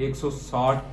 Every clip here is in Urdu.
160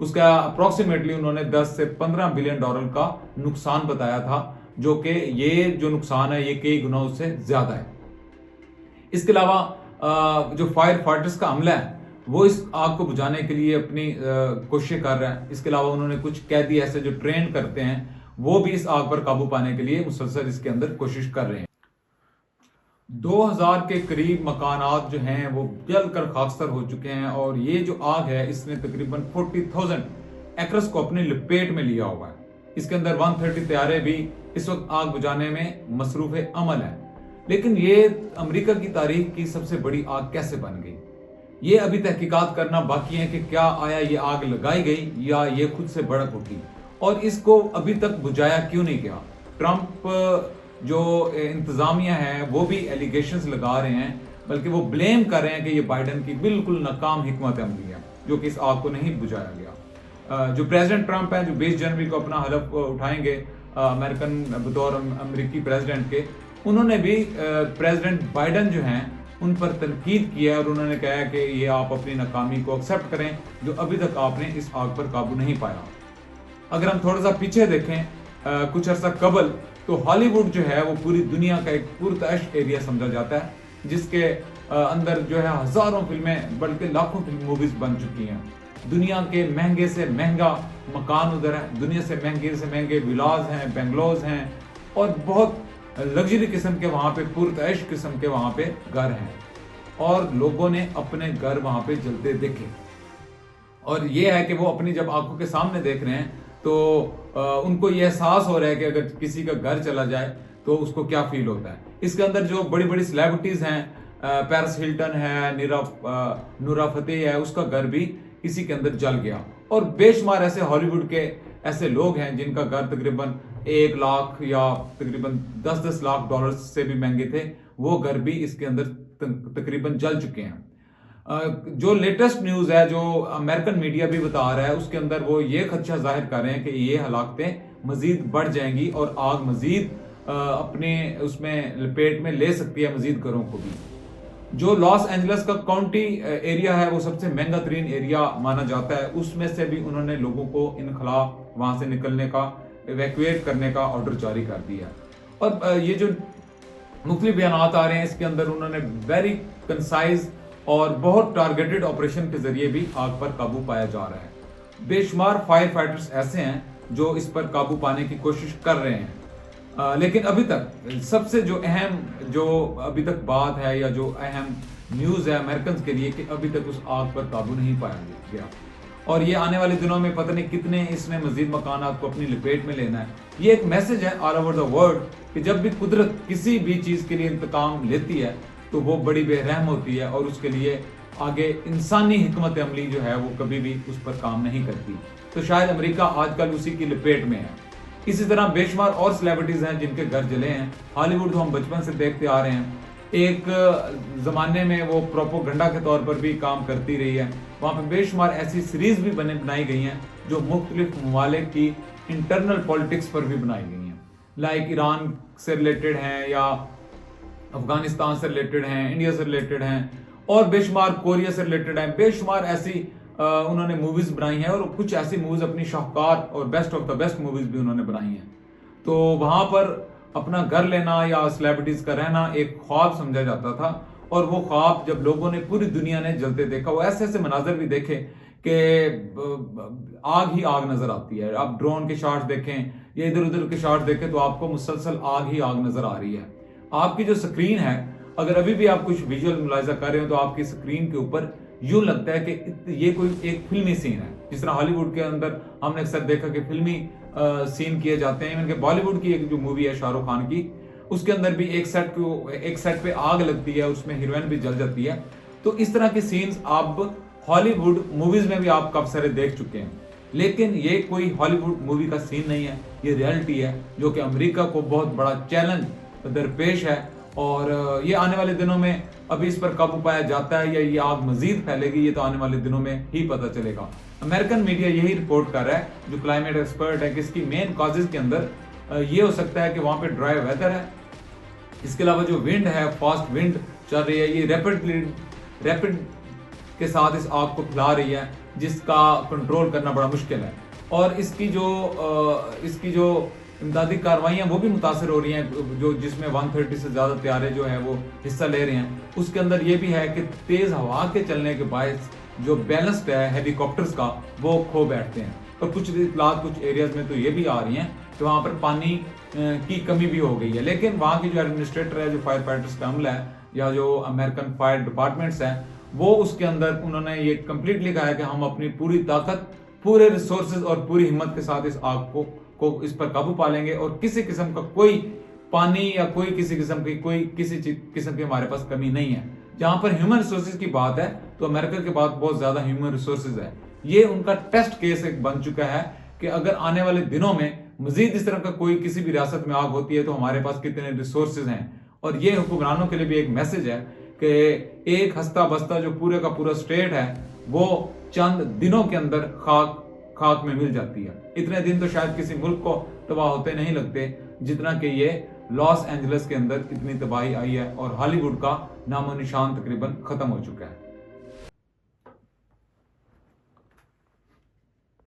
اس کا اپروکسیمیٹلی انہوں نے 10 سے 15 بلین ڈالر کا نقصان بتایا تھا، جو کہ یہ جو نقصان ہے یہ کئی گنا اس سے زیادہ ہے۔ اس کے علاوہ جو فائر فائٹرز کا عملہ ہے وہ اس آگ کو بجھانے کے لیے اپنی کوششیں کر رہا ہے۔ اس کے علاوہ انہوں نے کچھ قیدی ایسے جو ٹرین کرتے ہیں وہ بھی اس آگ پر قابو پانے کے لیے مسلسل اس کے اندر کوشش کر رہے ہیں۔ 2000 کے قریب مکانات جو ہیں وہ جل کر خاکستر ہو چکے ہیں، اور یہ جو آگ ہے اس نے تقریباً 40,000 ایکرز کو اپنی لپیٹ میں لیا ہوا ہے۔ اس کے اندر 130 طیارے بھی اس وقت آگ بجھانے میں مصروف عمل ہیں۔ لیکن یہ امریکہ کی تاریخ کی سب سے بڑی آگ کیسے بن گئی، یہ ابھی تحقیقات کرنا باقی ہے کہ کیا آیا یہ آگ لگائی گئی یا یہ خود سے بھڑک اٹھی، اور اس کو ابھی تک بجھایا کیوں نہیں گیا۔ ٹرمپ جو انتظامیہ ہے وہ بھی ایلیگیشنز لگا رہے ہیں، بلکہ وہ بلیم کر رہے ہیں کہ یہ بائیڈن کی بالکل ناکام حکمت عملی ہے جو کہ اس آگ کو نہیں بجھایا گیا۔ جو پریزیڈنٹ ٹرمپ ہیں جو 20 جنوری کو اپنا حلف اٹھائیں گے بطور امریکی پریزیڈنٹ کے، انہوں نے بھی پریزیڈنٹ بائیڈن جو ہیں ان پر تنقید کیا ہے، اور انہوں نے کہا ہے کہ یہ آپ اپنی ناکامی کو ایکسیپٹ کریں جو ابھی تک آپ نے اس آگ پر قابو نہیں پایا۔ اگر ہم تھوڑا سا پیچھے دیکھیں کچھ عرصہ قبل، تو ہالی ووڈ جو ہے وہ پوری دنیا کا ایک پرتعش ایریا سمجھا جاتا ہے، جس کے اندر جو ہے ہزاروں فلمیں بلکہ لاکھوں موویز بن چکی ہیں۔ دنیا کے مہنگے سے مہنگا مکان ادھر ہے، دنیا سے مہنگے ولاز ہیں، بنگلوز ہیں، اور بہت لگژری قسم کے وہاں پہ پرتعش قسم کے وہاں پہ گھر ہیں، اور لوگوں نے اپنے گھر وہاں پہ جلتے دیکھے۔ اور یہ ہے کہ وہ اپنی جب آنکھوں کے سامنے دیکھ رہے ہیں تو ان کو یہ احساس ہو رہا ہے کہ اگر کسی کا گھر چلا جائے تو اس کو کیا فیل ہوتا ہے۔ اس کے اندر جو بڑی بڑی سیلیبریٹیز ہیں، پیرس ہلٹن ہے، نورا فتح ہے، اس کا گھر بھی کسی کے اندر جل گیا، اور بے شمار ایسے ہالی ووڈ کے ایسے لوگ ہیں جن کا گھر تقریباً 1 لاکھ یا تقریباً 10 لاکھ ڈالر سے بھی مہنگے تھے، وہ گھر بھی اس کے اندر تقریباً جل چکے ہیں۔ جو لیٹسٹ نیوز ہے جو امریکن میڈیا بھی بتا رہا ہے، اس کے اندر وہ یہ خدشہ ظاہر کر رہے ہیں کہ یہ ہلاکتیں مزید بڑھ جائیں گی اور آگ مزید اپنے اس میں لپیٹ میں لے سکتی ہے مزید گھروں کو بھی۔ جو لاس اینجلس کا کاؤنٹی ایریا ہے وہ سب سے مہنگا ترین ایریا مانا جاتا ہے، اس میں سے بھی انہوں نے لوگوں کو انخلا وہاں سے نکلنے کا، ایویکویٹ کرنے کا آرڈر جاری کر دیا۔ اور یہ جو مختلف بیانات آ رہے ہیں اس کے اندر انہوں نے ویری کنسائز اور بہت ٹارگیٹڈ آپریشن کے ذریعے بھی آگ پر قابو پایا جا رہا ہے۔ بے شمار فائر فائٹرز ایسے ہیں جو اس پر قابو پانے کی کوشش کر رہے ہیں، لیکن ابھی تک سب سے جو اہم جو ابھی تک بات ہے یا جو اہم نیوز ہے امریکنز کے لیے کہ ابھی تک اس آگ پر قابو نہیں پایا گیا، اور یہ آنے والے دنوں میں پتہ نہیں کتنے اس نے مزید مکانات کو اپنی لپیٹ میں لینا ہے۔ یہ ایک میسج ہے آل اوور دا ورلڈ کہ جب بھی قدرت کسی بھی چیز کے لیے انتقام لیتی ہے تو وہ بڑی بے رحم ہوتی ہے، اور اس کے لیے آگے انسانی حکمت عملی جو ہے وہ کبھی بھی اس پر کام نہیں کرتی۔ تو شاید امریکہ آج کل اسی کی لپیٹ میں ہے۔ اسی طرح بے شمار اور سیلیبریٹیز ہیں جن کے گھر جلے ہیں۔ ہالی ووڈ تو ہم بچپن سے دیکھتے آ رہے ہیں، ایک زمانے میں وہ پروپوگنڈا کے طور پر بھی کام کرتی رہی ہے، وہاں پہ بے شمار ایسی سیریز بھی بنائی گئی ہیں جو مختلف ممالک کی انٹرنل پولیٹکس پر بھی بنائی گئی ہیں، لائک ایران سے ریلیٹڈ ہیں یا افغانستان سے ریلیٹڈ ہیں، انڈیا سے ریلیٹڈ ہیں، اور بے شمار کوریا سے ریلیٹڈ ہیں۔ بے شمار ایسی انہوں نے موویز بنائی ہیں، اور کچھ ایسی موویز اپنی شاہکار اور best of the best movies بھی انہوں نے بنائی ہیں۔ تو وہاں پر اپنا گھر لینا یا سیلیبریٹیز کا رہنا ایک خواب سمجھا جاتا تھا، اور وہ خواب جب لوگوں نے پوری دنیا نے جلتے دیکھا، وہ ایسے ایسے مناظر بھی دیکھے کہ آگ ہی آگ نظر آتی ہے۔ آپ ڈرون کے شاٹس دیکھیں یا ادھر ادھر کے شاٹس دیکھیں تو آپ کو مسلسل آگ ہی آگ نظر آ رہی ہے۔ آپ کی جو سکرین ہے، اگر ابھی بھی آپ کچھ ویژول ملاحظہ کر رہے ہو تو آپ کی سکرین کے اوپر یوں لگتا ہے کہ یہ کوئی ایک فلمی سین ہے، جس طرح ہالی ووڈ کے اندر ہم نے اکثر دیکھا کہ فلمی سین کیے جاتے ہیں۔ کہ بالی ووڈ کی ایک جو مووی ہے شاہ رخ خان کی، اس کے اندر بھی ایک سیٹ پہ آگ لگتی ہے، اس میں ہیروئن بھی جل جاتی ہے۔ تو اس طرح کے سینز آپ ہالی ووڈ موویز میں بھی آپ کافی سارے دیکھ چکے ہیں، لیکن یہ کوئی ہالی ووڈ مووی کا سین نہیں ہے، یہ ریئلٹی ہے جو کہ امریکہ کو بہت بڑا چیلنج درپیش ہے، اور یہ آنے والے دنوں میں ابھی اس پر قابو پایا جاتا ہے یا یہ آگ مزید پھیلے گی، یہ تو آنے والے دنوں میں ہی پتہ چلے گا۔ امریکن میڈیا یہی رپورٹ کر رہا ہے، جو کلائمیٹ ایکسپرٹ ہے، کہ اس کی مین کازز کے اندر یہ ہو سکتا ہے کہ وہاں پہ ڈرائی ویدر ہے، اس کے علاوہ جو ونڈ ہے، فاسٹ ونڈ چل رہی ہے، یہ ریپڈ کے ساتھ اس آگ کو پھیلا رہی ہے جس کا کنٹرول کرنا بڑا مشکل ہے. اور اس کی جو امدادی کاروائیاں وہ بھی متاثر ہو رہی ہیں جس میں 130 سے زیادہ طیارے جو ہیں وہ حصہ لے رہے ہیں. اس کے اندر یہ بھی ہے کہ تیز ہوا کے چلنے کے باعث جو بیلنس ہے ہیلی کاپٹرز کا وہ کھو بیٹھتے ہیں. اور کچھ اطلاعات کچھ ایریاز میں تو یہ بھی آ رہی ہیں کہ وہاں پر پانی کی کمی بھی ہو گئی ہے. لیکن وہاں کی جو ایڈمنسٹریٹر ہے, جو فائر فائٹرز کا عملہ ہے یا جو امریکن فائر ڈپارٹمنٹس ہیں, وہ اس کے اندر انہوں نے یہ کمپلیٹلی کہا ہے کہ ہم اپنی پوری طاقت, پورے ریسورسز اور پوری ہمت کے ساتھ اس آگ کو اس پر قابو پا لیں گے, اور کسی قسم کا کوئی پانی یا کسی قسم کی ہمارے پاس کمی نہیں ہے. جہاں پر ہیومن ریسورسز کی بات ہے تو امریکہ کے بعد بہت زیادہ ہیومن ریسورسز ہے. یہ ان کا ٹیسٹ کیس ایک بن چکا ہے کہ اگر آنے والے دنوں میں مزید اس طرح کا کسی بھی ریاست میں آگ ہوتی ہے تو ہمارے پاس کتنے ریسورسز ہیں. اور یہ حکمرانوں کے لیے بھی ایک میسج ہے کہ ایک ہستہ بستہ جو پورے کا پورا اسٹیٹ ہے وہ چند دنوں کے اندر خاک میں مل جاتی ہے. اتنے دن تو شاید کسی ملک کو تباہ ہوتے نہیں لگتے جتنا کہ یہ لاس اینجلس کے اندر اتنی تباہی آئی ہے, اور ہالی ووڈ کا نام و نشان تقریباً ختم ہو چکا ہے.